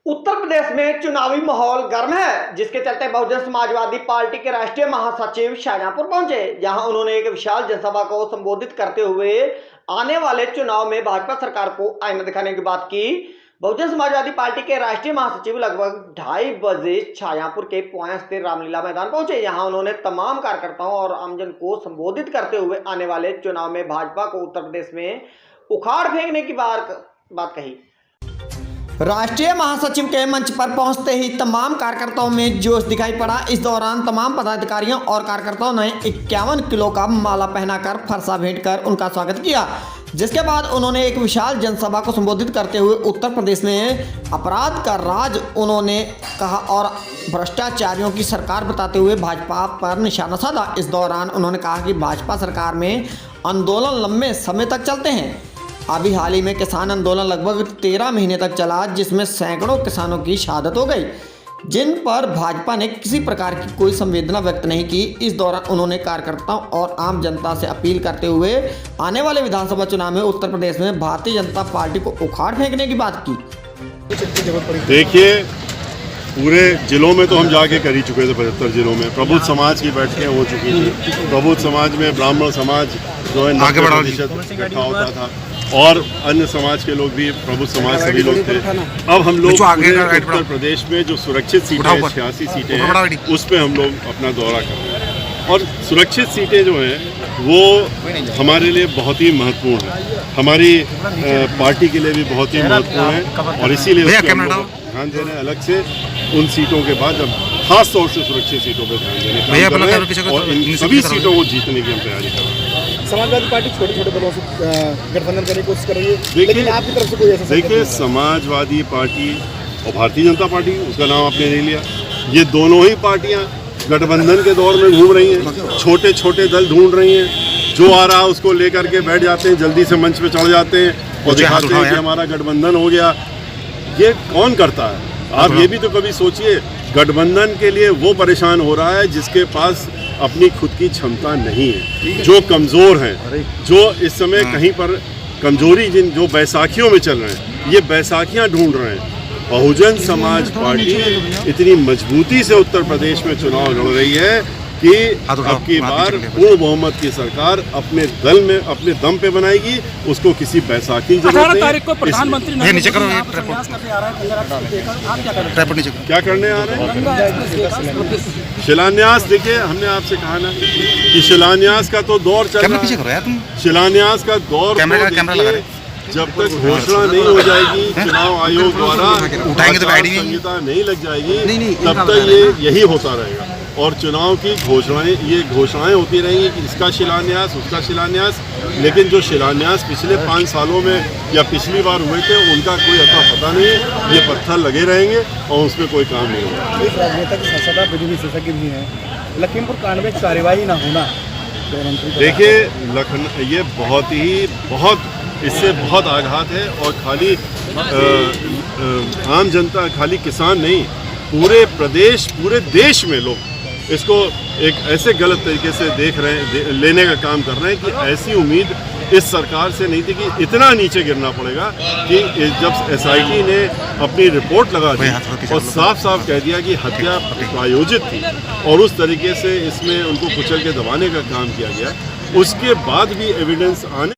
उत्तर प्रदेश में चुनावी माहौल गर्म है, जिसके चलते बहुजन समाजवादी पार्टी के राष्ट्रीय महासचिव शाहजहांपुर पहुंचे। जहां उन्होंने एक विशाल जनसभा को संबोधित करते हुए आने वाले चुनाव में भाजपा सरकार को आईना दिखाने की बात की। बहुजन समाजवादी पार्टी के राष्ट्रीय महासचिव लगभग 2:30 बजे शाहजहांपुर के पोया स्थित रामलीला मैदान पहुंचे। यहां उन्होंने तमाम कार्यकर्ताओं और आमजन को संबोधित करते हुए आने वाले चुनाव में भाजपा को उत्तर प्रदेश में उखाड़ फेंकने की बात कही। राष्ट्रीय महासचिव के मंच पर पहुंचते ही तमाम कार्यकर्ताओं में जोश दिखाई पड़ा। इस दौरान तमाम पदाधिकारियों और कार्यकर्ताओं ने 51 किलो का माला पहनाकर फरसा भेंट कर उनका स्वागत किया, जिसके बाद उन्होंने एक विशाल जनसभा को संबोधित करते हुए उत्तर प्रदेश में अपराध का राज उन्होंने कहा और भ्रष्टाचारियों की सरकार बताते हुए भाजपा पर निशाना साधा। इस दौरान उन्होंने कहा कि भाजपा सरकार में आंदोलन लंबे समय तक चलते हैं। अभी हाल ही में किसान आंदोलन लगभग 13 महीने तक चला, जिसमें सैकड़ों किसानों की शहादत हो गई, जिन पर भाजपा ने किसी प्रकार की कोई संवेदना व्यक्त नहीं की। इस दौरान उन्होंने कार्यकर्ताओं और आम जनता से अपील करते हुए आने वाले विधानसभा चुनाव में उत्तर प्रदेश में भारतीय जनता पार्टी को उखाड़ फेंकने की बात की। देखिए, पूरे जिलों में तो हम जाके कर ही चुके थे। 75 जिलों में प्रबुद्ध समाज की बैठकें हो चुकी थी। प्रबुद्ध समाज में ब्राह्मण समाज जो है 90% इकट्ठा होता था और अन्य समाज के लोग भी, प्रबुद्ध समाज सभी लोग थे। अब हम लोग उत्तर प्रदेश में जो सुरक्षित सीटें 86 सीटें हैं, उस पर हम लोग अपना दौरा कर रहे हैं। और सुरक्षित सीटें जो हैं वो हमारे लिए बहुत ही महत्वपूर्ण है, हमारी पार्टी के लिए भी बहुत ही महत्वपूर्ण है। और इसीलिए ध्यान दे रहे हैं अलग से उन सीटों के बाद, जब खास तौर से सुरक्षित सीटों पर ध्यान देने और इन सभी सीटों को जीतने की हम तैयारी कर रहे हैं। समाजवादी पार्टी छोटे दलों से गठबंधन करने की कोशिश कर रही है, लेकिन आपकी तरफ से कोई ऐसा? देखिए, समाजवादी पार्टी और भारतीय जनता पार्टी, उसका नाम आपने ले लिया, ये दोनों ही पार्टियां गठबंधन के दौर में घूम रही हैं। छोटे छोटे दल ढूंढ रही हैं, जो आ रहा है उसको लेकर के बैठ जाते हैं, जल्दी से मंच पे चढ़ जाते हैं और दिखाते हैं कि हमारा गठबंधन हो गया। ये कौन करता है? आप ये भी तो कभी सोचिए, गठबंधन के लिए वो परेशान हो रहा है जिसके पास अपनी खुद की क्षमता नहीं है, जो कमज़ोर हैं, जो इस समय कहीं पर कमजोरी, जो बैसाखियों में चल रहे हैं, ये बैसाखियां ढूंढ रहे हैं। बहुजन समाज पार्टी इतनी मजबूती से उत्तर प्रदेश में चुनाव लड़ रही है कि अब की बार पूर्ण बहुमत की सरकार अपने दल में, अपने दम पे बनाएगी। उसको किसी बैसाखी की जरूरत नहीं। को प्रधानमंत्री क्या करने आ रहे हैं? शिलान्यास। देखिए, हमने आपसे कहा ना कि शिलान्यास का तो दौर चल रहा है। शिलान्यास का दौर जब तक घोषणा नहीं हो जाएगी, चुनाव आयोग द्वारा संहिता नहीं लग जाएगी, तब तक यही होता रहेगा। और चुनाव की घोषणाएं होती रहेंगी कि इसका शिलान्यास, उसका शिलान्यास, लेकिन जो शिलान्यास पिछले 5 सालों में या पिछली बार हुए थे, उनका कोई अता पता नहीं है। ये पत्थर लगे रहेंगे और उसमें कोई काम नहीं होगा। एक राजनेता की संसदा बिजली विशेषज्ञ भी है, लखीमपुर कांड में कार्यवाही ना होना, देखिए, ये बहुत इससे बहुत आघात है। और खाली आम जनता, खाली किसान नहीं, पूरे प्रदेश, पूरे देश में लोग इसको एक ऐसे गलत तरीके से देख रहे हैं, लेने का काम कर रहे हैं कि ऐसी उम्मीद इस सरकार से नहीं थी कि इतना नीचे गिरना पड़ेगा। कि जब SIT ने अपनी रिपोर्ट लगा दी और साफ साफ कह दिया कि हत्या आयोजित थी और उस तरीके से इसमें उनको कुचल के दबाने का काम किया गया, उसके बाद भी एविडेंस आने